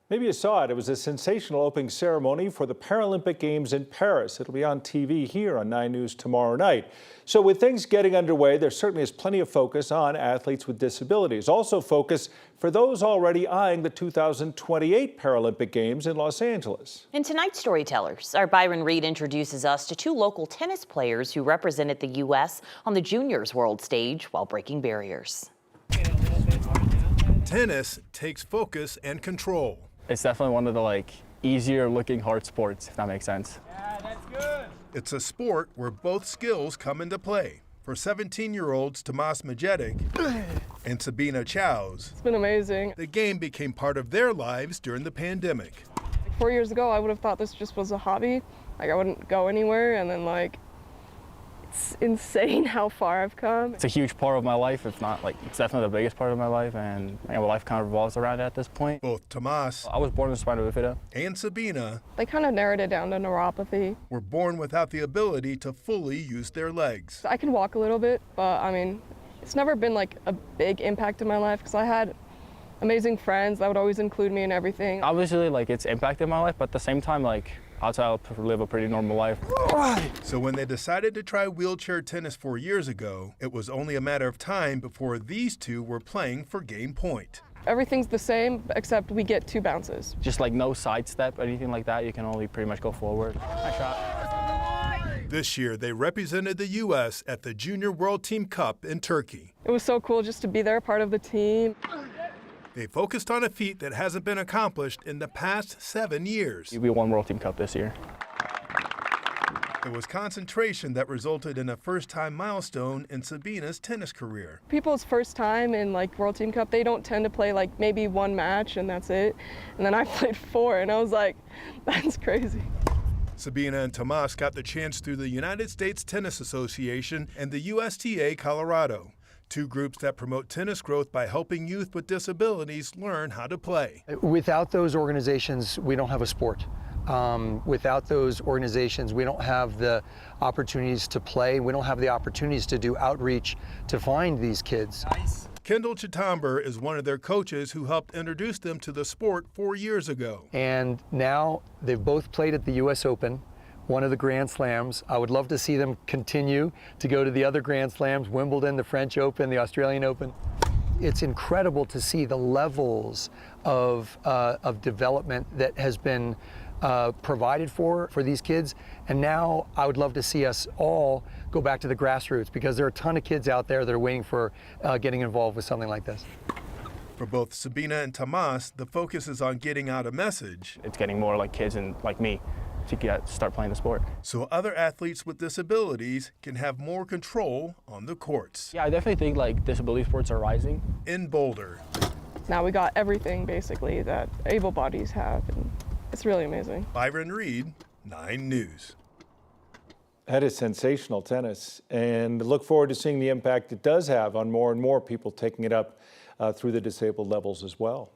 Maybe you saw it. It was a sensational opening ceremony for the Paralympic Games in Paris. It'll be on TV here on 9 News tomorrow night. So with things getting underway, there certainly is plenty of focus on athletes with disabilities. Also focus for those already eyeing the 2028 Paralympic Games in Los Angeles. In tonight's Storytellers, our Byron Reed introduces us to two local tennis players who represented the U.S. on the juniors world stage while breaking barriers. Tennis takes focus and control. It's definitely one of the easier looking hard sports, if that makes sense. Yeah, that's good. It's a sport where both skills come into play. For 17-year-olds Tomas Majetic and Sabina Czauz, it's been amazing. The game became part of their lives during the pandemic. 4 years ago, I would have thought this just was a hobby. I wouldn't go anywhere, and then it's insane how far I've come. It's a huge part of my life, if not it's definitely the biggest part of my life, and my life kind of revolves around it at this point. Both Tomas I was born with spina bifida. And Sabina, they kind of narrowed it down to neuropathy. were born without the ability to fully use their legs. I can walk a little bit, but it's never been a big impact in my life because I had amazing friends that would always include me in everything. Obviously, it's impacted my life, but at the same time, outside I live a pretty normal life. So when they decided to try wheelchair tennis 4 years ago, it was only a matter of time before these two were playing for game point. Everything's the same, except we get 2 bounces. Just no sidestep or anything like that. You can only pretty much go forward. Nice shot. This year, they represented the U.S. at the Junior World Team Cup in Turkey. It was so cool just to be there, part of the team. They focused on a feat that hasn't been accomplished in the past 7 years. We won World Team Cup this year. It was concentration that resulted in a first-time milestone in Sabina's tennis career. People's first time in World Team Cup, they don't tend to play maybe 1 match and that's it. And then I played 4 and I was like, that's crazy. Sabina and Tomas got the chance through the United States Tennis Association and the USTA Colorado, 2 groups that promote tennis growth by helping youth with disabilities learn how to play. Without those organizations, we don't have a sport. Without those organizations, we don't have the opportunities to play. We don't have the opportunities to do outreach to find these kids. Nice. Kendall Chitamber is one of their coaches who helped introduce them to the sport 4 years ago. And now they've both played at the US Open, one of the Grand Slams. I would love to see them continue to go to the other Grand Slams, Wimbledon, the French Open, the Australian Open. It's incredible to see the levels of development that has been provided for these kids. And now I would love to see us all go back to the grassroots because there are a ton of kids out there that are waiting for getting involved with something like this. For both Sabina and Tomas, the focus is on getting out a message. It's getting more kids and me to start playing the sport. So other athletes with disabilities can have more control on the courts. Yeah, I definitely think disability sports are rising. In Boulder. Now we got everything basically that able bodies have, and it's really amazing. Byron Reed, 9 News. That is sensational tennis, and look forward to seeing the impact it does have on more and more people taking it up through the disabled levels as well.